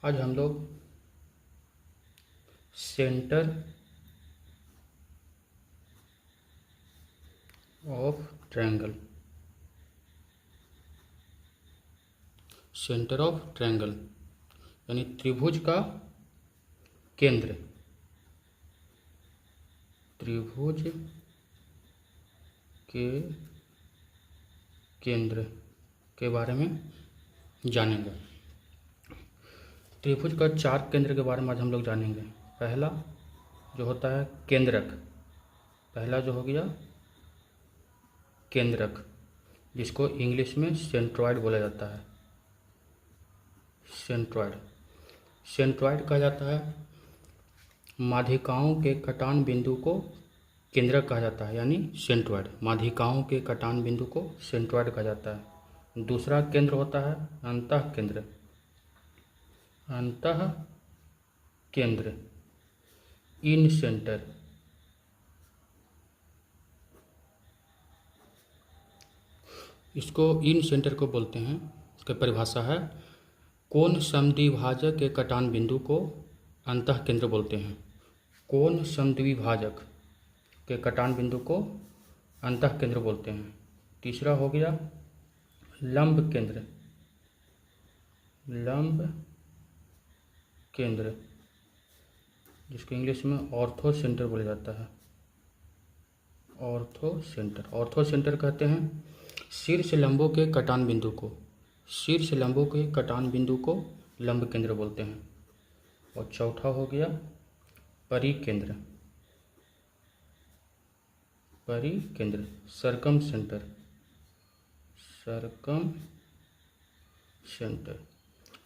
आज हम लोग सेंटर ऑफ ट्रायंगल यानी त्रिभुज का केंद्र, त्रिभुज के केंद्र के बारे में जानेंगे। त्रिभुज का 4 केंद्र के बारे में आज हम लोग जानेंगे। पहला जो होता है केंद्रक, पहला जो हो गया केंद्रक, जिसको इंग्लिश में सेंट्रॉयड बोला जाता है। सेंट्रॉयड कहा जाता है। माध्यिकाओं के कटान बिंदु को केंद्रक कहा जाता है, यानी सेंट्रॉयड। माध्यिकाओं के कटान बिंदु को सेंट्रॉयड कहा जाता है। दूसरा केंद्र होता है अंतः केंद्र, इन सेंटर। इसको इन सेंटर को बोलते हैं। इसकी परिभाषा है कोण समद्विभाजक के कटान बिंदु को अंतः केंद्र बोलते हैं। कोण समद्विभाजक के कटान बिंदु को अंतः केंद्र बोलते हैं। तीसरा हो गया लंब केंद्र, जिसको इंग्लिश में ऑर्थो सेंटर बोला जाता है। ऑर्थो सेंटर कहते हैं शीर्ष लंबों के कटान बिंदु को लंब केंद्र बोलते हैं। और चौथा हो गया परिकेंद्र,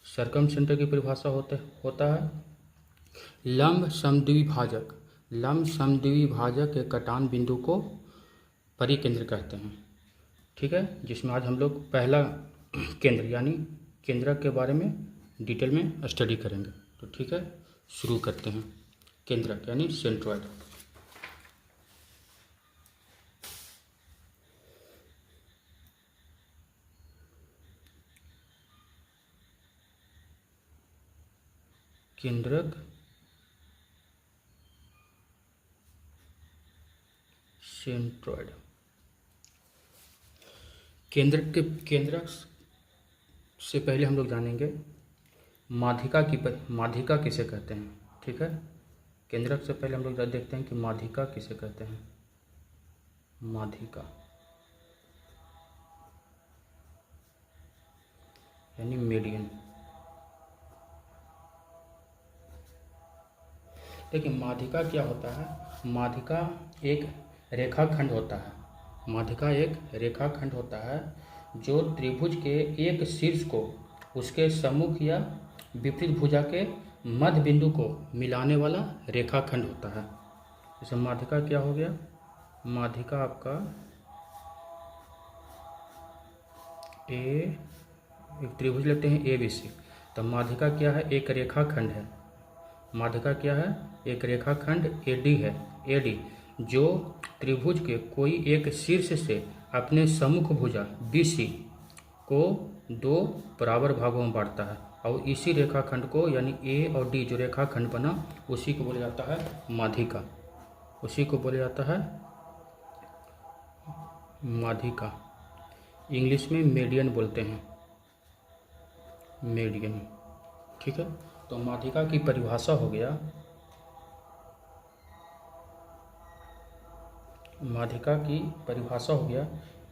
सरकम सेंटर की परिभाषा होता है लंब समद्विभाजक के कटान बिंदु को परिकेंद्र कहते हैं। ठीक है, जिसमें आज हम लोग पहला केंद्र यानी केंद्रक के बारे में डिटेल में स्टडी करेंगे। तो ठीक है, शुरू करते हैं। केंद्रक यानी सेंट्रॉयड। केंद्रक सेंट्रॉयड। केंद्रक से पहले हम लोग जानेंगे माध्यिका किसे कहते हैं। ठीक है, केंद्रक से पहले हम लोग देखते हैं कि माध्यिका किसे कहते हैं। माध्यिका यानी मीडियन। देखिए माध्यिका क्या होता है। माध्यिका एक रेखाखंड होता है जो त्रिभुज के एक शीर्ष को उसके सम्मुख या विपरीत भुजा के मध्य बिंदु को मिलाने वाला रेखाखंड होता है। जैसे माध्यिका क्या हो गया, माध्यिका आपका एक त्रिभुज लेते हैं ABC। तो माध्यिका क्या है, एक रेखाखंड है। माध्यिका क्या है, एक रेखाखंड AD जो त्रिभुज के कोई एक शीर्ष से अपने सम्मुख भुजा BC को 2 बराबर भागों में बांटता है। और इसी रेखाखंड को यानी A और D जो रेखाखंड बना उसी को बोला जाता है माध्यिका। इंग्लिश में मीडियन बोलते हैं, मीडियन। ठीक है, तो माध्यिका की परिभाषा हो गया,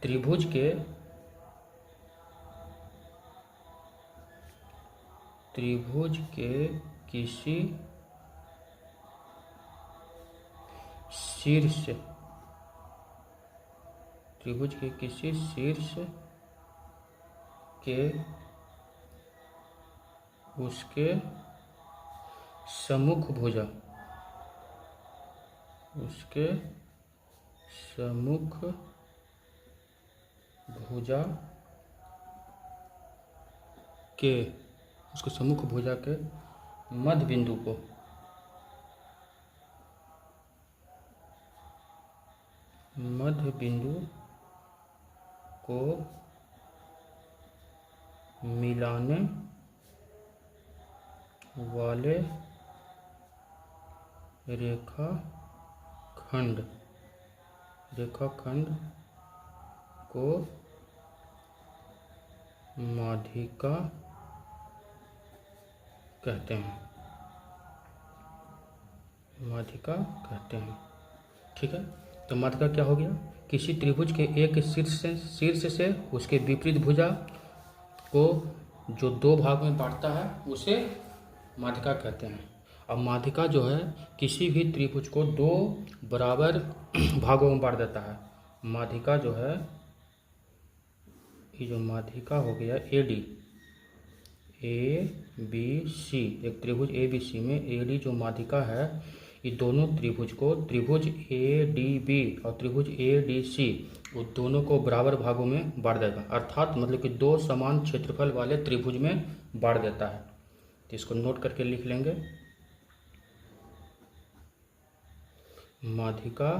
त्रिभुज के किसी शीर्ष के उसके सम्मुख भुजा के मध्य बिंदु को मिलाने वाले रेखाखंड को माध्यिका कहते हैं। ठीक है, तो माध्यिका क्या हो गया? किसी त्रिभुज के एक शीर्ष से उसके विपरीत भुजा को जो दो भाग में बांटता है उसे माध्यिका कहते हैं। अब माध्यिका जो है किसी भी त्रिभुज को दो बराबर भागों में बांट देता है। माध्यिका जो है, ये जो माध्यिका हो गया ABC, एक त्रिभुज ABC में AD जो माध्यिका है, ये दोनों त्रिभुज को, त्रिभुज ADB और त्रिभुज ADC, वो दोनों को बराबर भागों में बांट देगा। अर्थात मतलब कि दो समान क्षेत्रफल वाले त्रिभुज में बांट देता है। तो इसको नोट करके लिख लेंगे। माध्यिका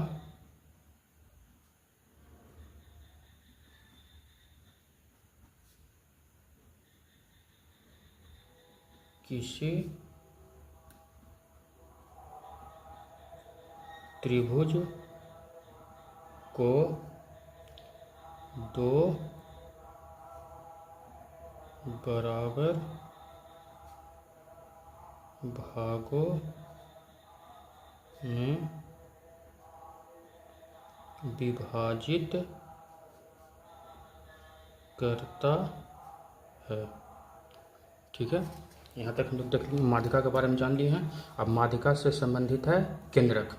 किसी त्रिभुज को दो बराबर भागों में विभाजित करता है। ठीक है, यहाँ तक हम लोग देख लिए, माध्यिका के बारे में जान लिए हैं। अब माध्यिका से संबंधित है केंद्रक।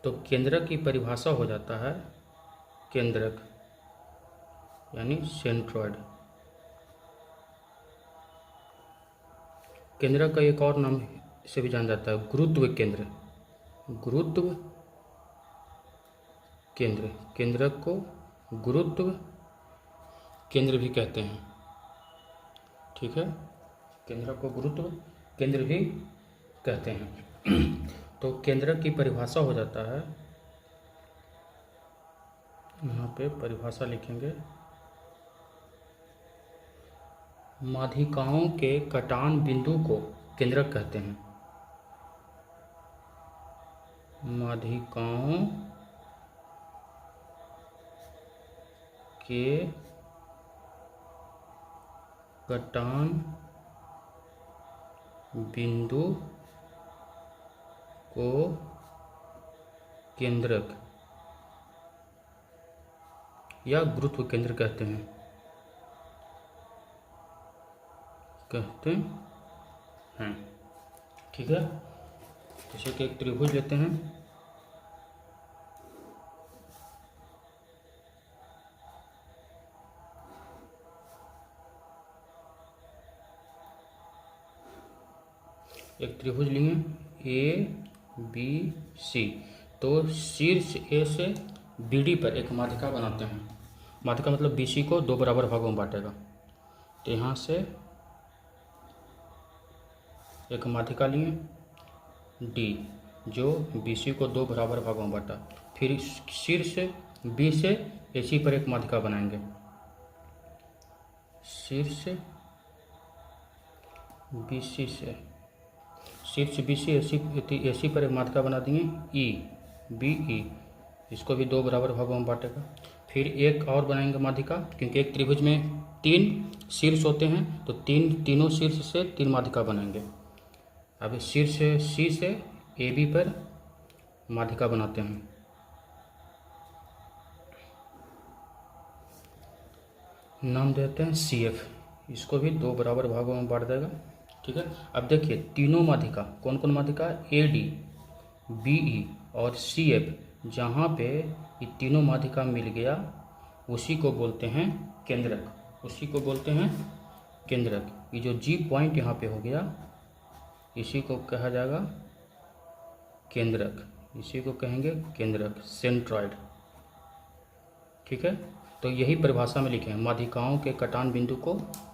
तो केंद्रक की परिभाषा हो जाता है केंद्रक यानी सेंट्रॉइड। केंद्रक का एक और नाम से भी जाना जाता है गुरुत्व केंद्र। गुरुत्व केंद्र, केंद्रक को गुरुत्व केंद्र भी कहते हैं। ठीक है, केंद्रक को गुरुत्व केंद्र भी कहते हैं। तो केंद्रक की परिभाषा हो जाता है, यहाँ पे परिभाषा लिखेंगे, माध्यिकाओं के कटान बिंदु को केंद्रक कहते हैं। माध्यिकाओं के कटान बिंदु को केंद्रक या गुरुत्व केंद्र कहते हैं। ठीक है, जैसे कि एक त्रिभुज लेते हैं, एक त्रिभुज लेंगे ABC, तो शीर्ष A से BD पर एक माध्यिका बनाते हैं। माध्यिका मतलब BC को दो बराबर भागों में बांटेगा। तो यहाँ से एक माध्यिका लिए D जो BC को दो बराबर भागों में बांटा। फिर शीर्ष B से AC पर एक माध्यिका बनाएंगे। शीर्ष BC से शीर्ष BC AC पर एक माध्यिका बना देंगे BE, इसको भी दो बराबर भागों में बांटेगा। फिर एक और बनाएंगे माध्यिका, क्योंकि एक त्रिभुज में तीन शीर्ष होते हैं, तो तीनों शीर्ष से तीन माध्यिका बनाएंगे। अब शीर्ष C से AB पर माध्यिका बनाते हैं। नाम देते हैं CF, इसको भी दो बराबर भागों में बांट देगा। ठीक है, अब देखिए तीनों माध्यिका, कौन कौन माध्यिका? AD, BE और CF, जहाँ पे ये तीनों माध्यिका मिल गया उसी को बोलते हैं केंद्रक। उसी को बोलते हैं केंद्रक। ये जो G पॉइंट यहाँ पे हो गया, इसी को कहा जाएगा केंद्रक। इसी को कहेंगे केंद्रक, सेंट्रॉइड। ठीक है, तो यही परिभाषा में लिखे हैं, माध्यिकाओं के कटान बिंदु को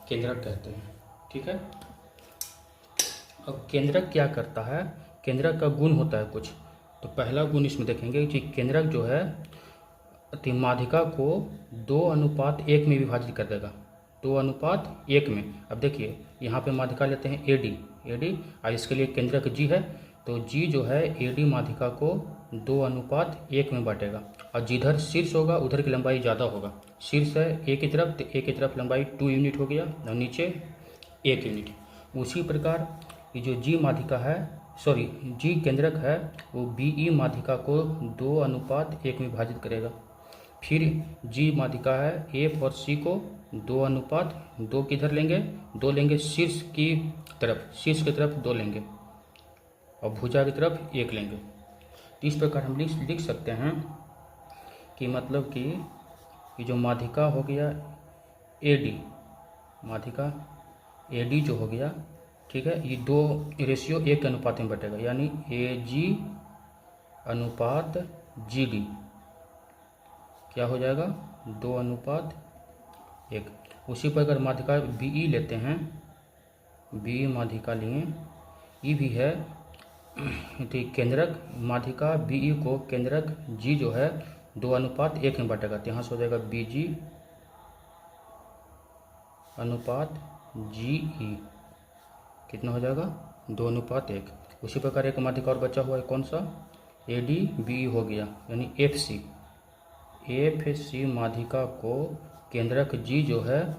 केंद्रक कहते हैं। ठीक है, अब केंद्रक क्या करता है? केंद्रक का गुण होता है कुछ। तो पहला गुण इसमें देखेंगे कि केंद्रक जो है माध्यिका को 2:1 में विभाजित कर देगा। 2:1 में। अब देखिए यहाँ पे माध्यिका लेते हैं AD, और इसके लिए केंद्रक G है, तो G जो है AD माध्यिका को 2:1 में बांटेगा, और जिधर शीर्ष होगा उधर की लंबाई ज़्यादा होगा। शीर्ष है A की तरफ, तो A की तरफ लंबाई 2 यूनिट हो गया, और नीचे 1 यूनिट। उसी प्रकार ये जो G माध्यिका है, सॉरी G केंद्रक है, वो BE माध्यिका को 2:1 में विभाजित करेगा। फिर G माध्यिका है F और C को 2:2 किधर लेंगे, 2 लेंगे शीर्ष की तरफ 2 लेंगे, और भुजा की तरफ 1 लेंगे। तो इस प्रकार हम लिख सकते हैं कि मतलब कि ये जो माध्यिका हो गया AD, माध्यिका AD जो हो गया, ठीक है, ये 2:1 के अनुपात में बटेगा, यानी AG अनुपात GD क्या हो जाएगा, 2:1। उसी पर अगर माध्यिका BE लेते हैं, BE माध्यिका लिए, ये भी है, तो केंद्रक माध्यिका BE को केंद्रक G जो है 2:1 में बांटेगा, तो यहाँ से हो जाएगा BG अनुपात GE कितना हो जाएगा, 2:1। उसी प्रकार एक माध्यिका और बचा हुआ है, कौन सा, AD BE हो गया, यानी FC माध्यिका को केंद्रक G जो है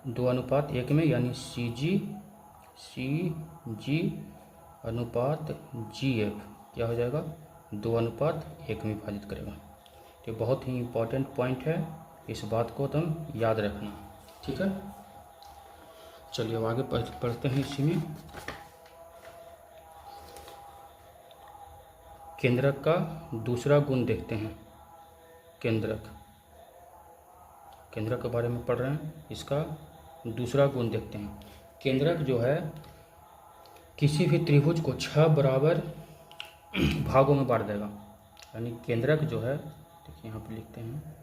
2:1 में, यानी CG अनुपात GF क्या हो जाएगा, 2:1 में विभाजित करेगा। तो बहुत ही इम्पोर्टेंट पॉइंट है, इस बात को तुम याद रखना, ठीक है। चलिए अब आगे पढ़ते हैं। इसी में केंद्रक का दूसरा गुण देखते हैं। केंद्रक के बारे में पढ़ रहे हैं, इसका दूसरा गुण देखते हैं। केंद्रक जो है किसी भी त्रिभुज को 6 बराबर भागों में बांट देगा, यानी केंद्रक जो है, देखिए यहाँ पे लिखते हैं,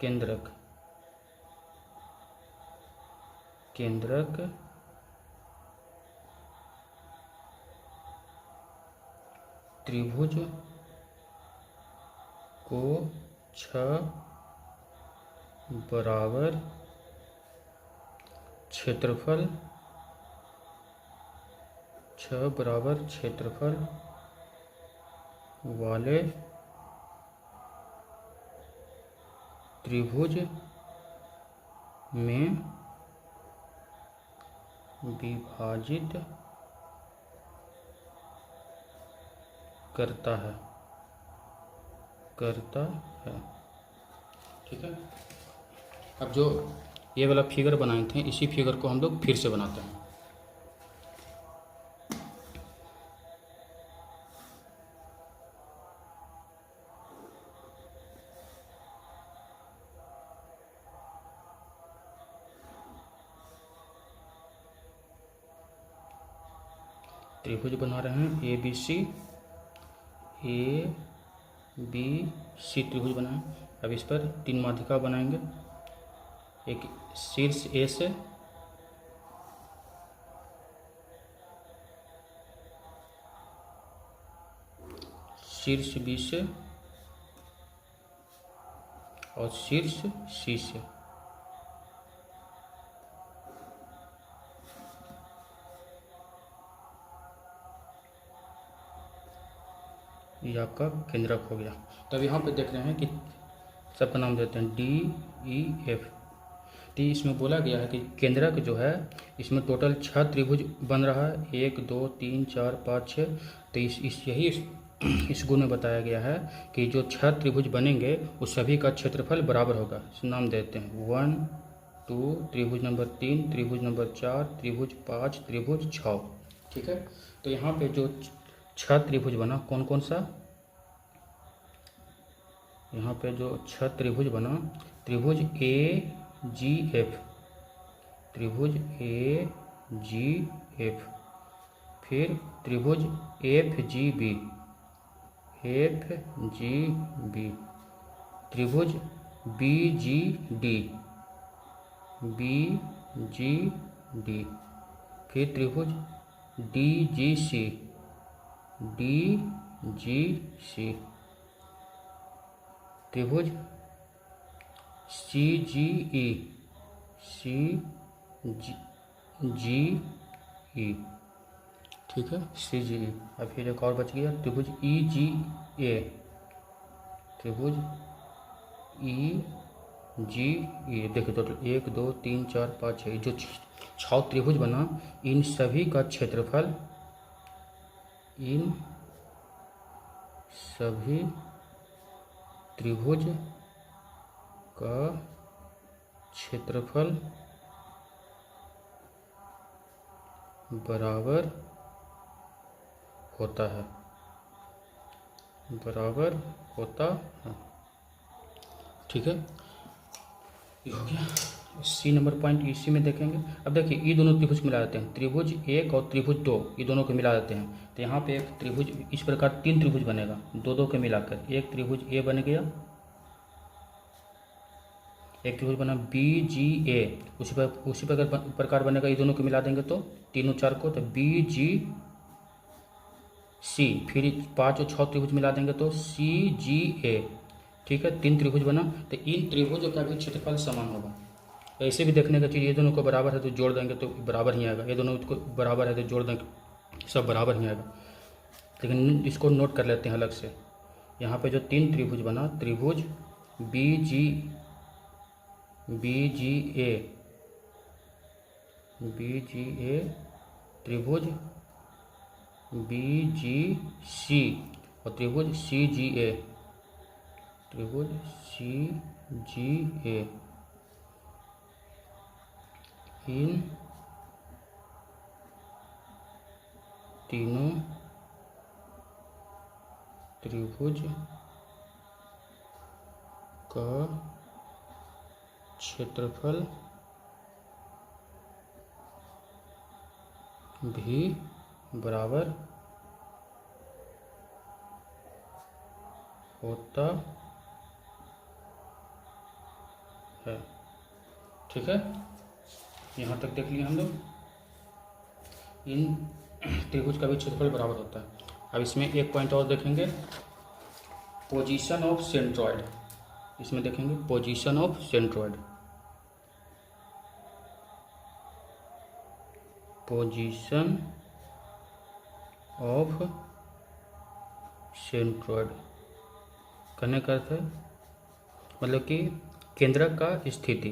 केंद्रक त्रिभुज को 6 बराबर क्षेत्रफल वाले त्रिभुज में विभाजित करता है, ठीक है। अब जो ये वाला फिगर बनाए थे, इसी फिगर को हम लोग फिर से बनाते हैं। त्रिभुज बना रहे हैं ABC त्रिभुज बनाएं। अब इस पर 3 माध्यिका बनाएंगे, एक शीर्ष A से, शीर्ष B से और शीर्ष C से। ये आपका केंद्रक हो गया। तब यहाँ पे देख रहे हैं कि सबका नाम देते हैं DEF। तो इसमें बोला गया है कि केंद्रक जो है, इसमें टोटल 6 त्रिभुज बन रहा है, 1 2 3 4 5 6। तो इस गुण में बताया गया है कि जो 6 त्रिभुज बनेंगे उस सभी का क्षेत्रफल बराबर होगा। इस नाम देते हैं 1 2, त्रिभुज नंबर 3, त्रिभुज नंबर 4, त्रिभुज 5, त्रिभुज 6, ठीक है। तो यहाँ पे जो 6 त्रिभुज बना, कौन कौन सा, यहाँ पे जो 6 त्रिभुज बना, त्रिभुज AGF, त्रिभुज AGF, फिर त्रिभुज FGB, त्रिभुज BGD, फिर त्रिभुज DGC, त्रिभुज CGE, CGE, ठीक है, CGE। अब फिर एक और बच गया त्रिभुज EGA, त्रिभुज EGA। देखिए टोटल 1 2 3 4 5 6 जो 6 त्रिभुज बना, इन सभी का क्षेत्रफल, इन सभी त्रिभुज का क्षेत्रफल बराबर होता है, बराबर होता है, ठीक है। ये हो गया सी नंबर पॉइंट। इसी में देखेंगे, अब देखिए ये दोनों त्रिभुज मिला देते हैं, त्रिभुज 1 और त्रिभुज 2, ये दोनों को मिला देते हैं। तो यहाँ पे एक त्रिभुज इस प्रकार 3 त्रिभुज बनेगा, दो के मिलाकर। एक त्रिभुज ए बन गया, एक त्रिभुज बना BGA, उसी प्रकार बनेगा। ये दोनों को मिला देंगे तो तीनों 4 को, तो BGC। फिर 5 और 6 त्रिभुज मिला देंगे तो CGA, ठीक है। 3 त्रिभुज बना, तो इन त्रिभुजों का भी क्षेत्रफल समान होगा। ऐसे भी देखने का चीज़, ये दोनों को बराबर है तो जोड़ देंगे तो बराबर ही आएगा, ये दोनों को बराबर है तो जोड़ देंगे सब बराबर ही आएगा। लेकिन इसको नोट कर लेते हैं अलग से। यहाँ पे जो 3 त्रिभुज बना, त्रिभुज BGA, त्रिभुज BGC और त्रिभुज CGA, त्रिभुज CGA। इन तीनों त्रिभुज का क्षेत्रफल भी बराबर होता है, ठीक है। यहाँ तक देख लिए हम लोग। इन त्रिभुज का भी क्षेत्रफल बराबर होता है। अब इसमें एक पॉइंट और देखेंगे, पोजीशन ऑफ सेंट्रॉइड। इसमें देखेंगे position of centroid, position of centroid कहने का अर्थ है मतलब कि केंद्रक का स्थिति,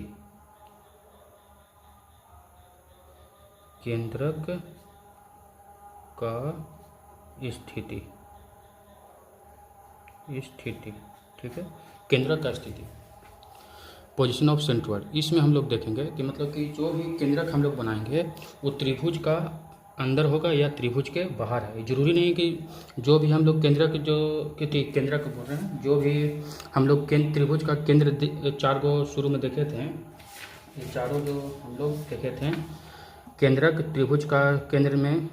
केंद्रक का स्थिति, ठीक है, केंद्रक का स्थिति, पोजीशन ऑफ सेंट्रॉइड। इसमें हम लोग देखेंगे कि मतलब कि जो भी केंद्रक हम लोग बनाएंगे वो त्रिभुज का अंदर होगा या त्रिभुज के बाहर है। जरूरी नहीं कि जो भी हम लोग केंद्रक केंद्रक बोल रहे हैं, जो भी हम लोग त्रिभुज का केंद्र 4 को शुरू में देखे थे, ये चारों जो हम लोग देखे थे, केंद्रक त्रिभुज का केंद्र में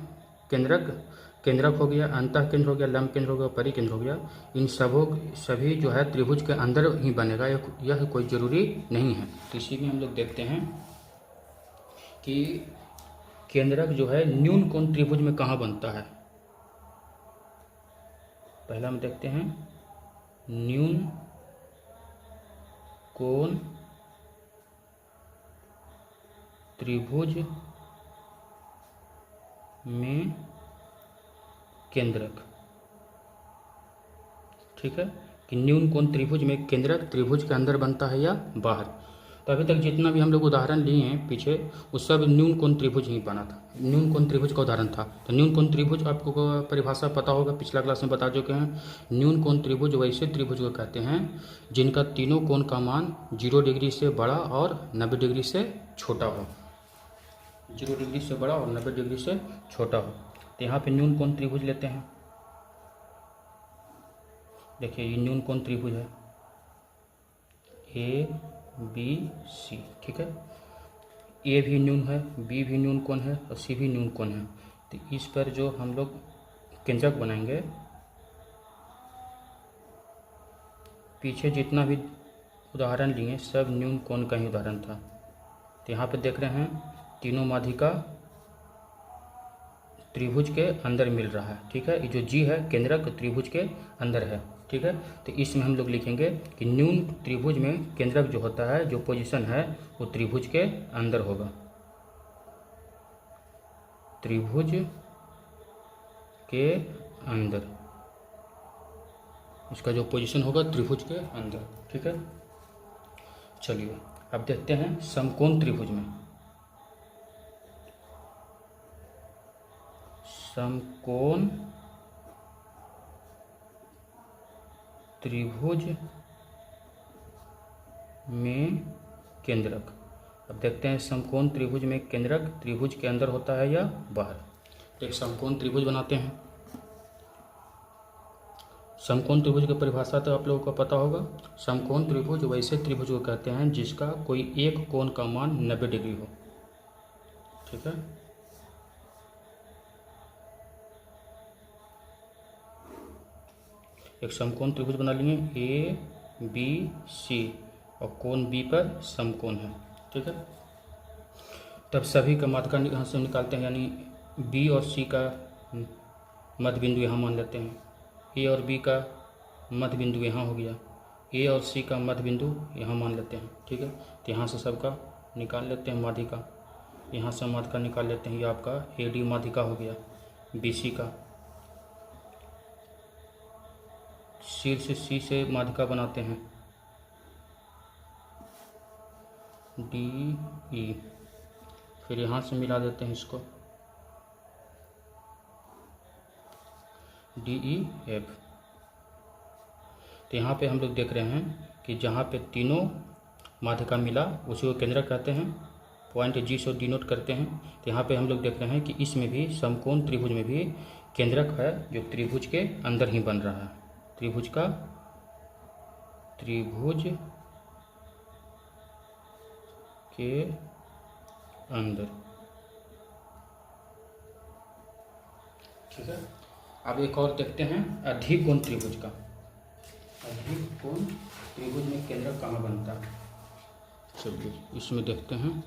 केंद्रक हो गया, अंतः केंद्र हो गया, लंब केंद्र हो गया, परिकेंद्र हो गया। इन सभी जो है त्रिभुज के अंदर ही बनेगा, यह कोई जरूरी नहीं है। तो इसी में हम लोग देखते हैं कि केंद्रक जो है न्यून कोण त्रिभुज में कहाँ बनता है। पहला हम देखते हैं न्यून कोण त्रिभुज में केंद्रक, ठीक है, कि न्यून कोण त्रिभुज में केंद्रक त्रिभुज के अंदर बनता है या बाहर। तो अभी तक जितना भी हम लोग उदाहरण लिए हैं पीछे, वो सब न्यून कोण त्रिभुज ही बना था, न्यून कोण त्रिभुज का उदाहरण था। तो न्यून कोण त्रिभुज आपको परिभाषा पता होगा, पिछला क्लास में बता चुके हैं। न्यून कोण त्रिभुज वैसे त्रिभुज को कहते हैं जिनका तीनों कोण का मान 0 डिग्री से बड़ा और 90 डिग्री से छोटा हो, 0 डिग्री से बड़ा और 90 डिग्री से छोटा हो। तो यहाँ पे न्यून कोण त्रिभुज लेते हैं। देखिए ये न्यून कोण त्रिभुज है ABC, ठीक है। ए भी न्यून है, बी भी न्यून कोण है और सी भी न्यून कोण है। तो इस पर जो हम लोग केंद्रक बनाएंगे, पीछे जितना भी उदाहरण लिए सब न्यून कोण का ही उदाहरण था। तो यहाँ पे देख रहे हैं तीनों माध्यिका त्रिभुज के अंदर मिल रहा है, ठीक है। ये जो जी है केंद्रक त्रिभुज के अंदर है। ठीक है। तो इसमें हम लोग लिखेंगे कि न्यून त्रिभुज में केंद्रक जो होता है, जो पोजीशन है, वो त्रिभुज के अंदर होगा, त्रिभुज के अंदर, इसका जो पोजीशन होगा त्रिभुज के अंदर, ठीक है। चलिए अब देखते हैं समकोण त्रिभुज में। समकोण त्रिभुज में केंद्रक। अब देखते हैं समकोण त्रिभुज में केंद्रक त्रिभुज के अंदर होता है या बाहर। एक समकोण त्रिभुज बनाते हैं। समकोण त्रिभुज की परिभाषा तो आप लोगों को पता होगा। समकोण त्रिभुज वैसे त्रिभुज को कहते हैं जिसका कोई एक कोण का मान 90 डिग्री हो, ठीक है। एक समकोण त्रिभुज बना लिए, ए बी सी, और कोण बी पर समकोण है, ठीक है। तब सभी का माध्यिका यहाँ से निकालते हैं, यानी बी और सी का मध्य बिंदु यहाँ मान लेते हैं। ए और बी का मध्य बिंदु यहाँ हो गया, ए और सी का मध्य बिंदु यहाँ मान लेते हैं, ठीक है। तो यहाँ से सबका निकाल लेते हैं माध्यिका, यहाँ से माध्यिका निकाल लेते हैं। ये आपका ए डी माध्यिका हो गया, बी सी का शीर्ष सी से माध्यिका बनाते हैं, डी ई, फिर यहाँ से मिला देते हैं इसको, डी ई एफ। तो यहाँ पे हम लोग देख रहे हैं कि जहाँ पे तीनों माध्यिका मिला उसी को केंद्रक कहते हैं, पॉइंट जी से डिनोट करते हैं। तो यहाँ पे हम लोग देख रहे हैं कि इसमें भी समकोण त्रिभुज में भी केंद्रक है जो त्रिभुज के अंदर ही बन रहा है, त्रिभुज के अंदर, ठीक है। अब एक और देखते हैं अधिकोण त्रिभुज का। अधिकोण त्रिभुज में केंद्रक कहाँ बनता है, चलिए इसमें देखते हैं।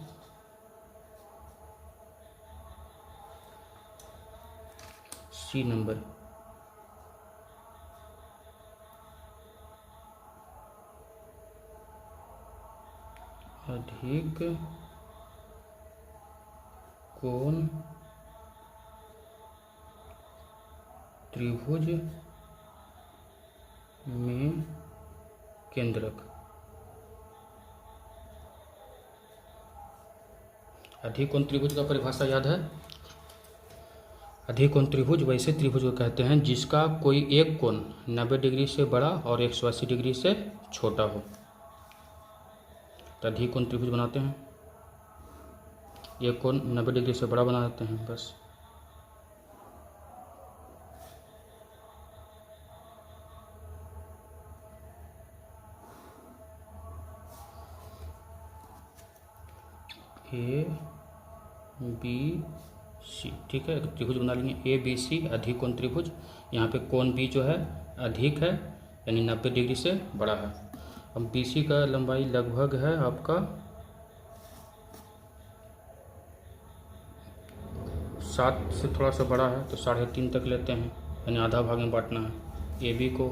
सी नंबर, अधिक कोण त्रिभुज में केंद्रक। अधिकोण त्रिभुज का परिभाषा याद है। अधिकोण त्रिभुज वैसे त्रिभुज को कहते हैं जिसका कोई एक कोण 90 डिग्री से बड़ा और 180 डिग्री से छोटा हो, तो अधिकोण त्रिभुज बनाते हैं। एक कोण 90 डिग्री से बड़ा बना देते हैं बस। ए बी सी, ठीक है। त्रिभुज बना लेंगे ए बी सी, अधिकोण त्रिभुज। यहाँ पे कोण बी जो है अधिक है, यानी 90 डिग्री से बड़ा है। अब बी सी का लंबाई लगभग है आपका 7 से थोड़ा सा बड़ा है, तो 3.5 तक लेते हैं, यानी आधा भाग में बांटना है। ए बी को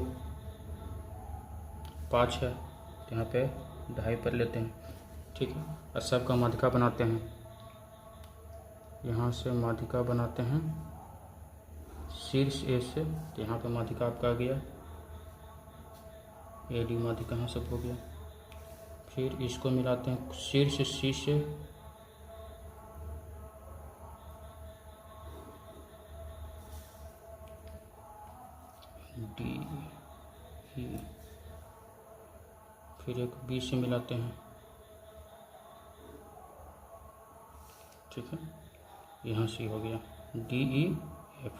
5 है, तो यहाँ पे 2.5 पर लेते हैं, ठीक है। और सबका माध्यिका बनाते हैं। यहाँ से माध्यिका बनाते हैं शीर्ष ए से, तो यहाँ पे माध्यिका आपका आ गया, ए डी माध्यिका यहाँ सब हो गया। फिर इसको मिलाते हैं शीर्ष सी से, डी ई, फिर एक बी से मिलाते हैं, ठीक है। यहाँ से हो गया डी ई एफ।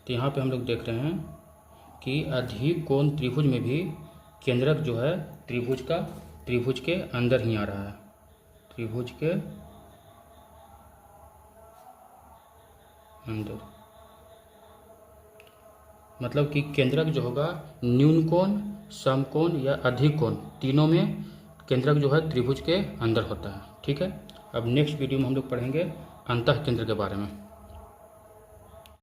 तो यहाँ पे हम लोग देख रहे हैं कि अधिकोण त्रिभुज में भी केंद्रक जो है त्रिभुज के अंदर ही आ रहा है, त्रिभुज के अंदर। मतलब कि केंद्रक जो होगा न्यून कोण, समकोण या अधिक कोण, तीनों में केंद्रक जो है त्रिभुज के अंदर होता है, ठीक है। अब नेक्स्ट वीडियो में हम लोग पढ़ेंगे अंतःकेंद्र के बारे में।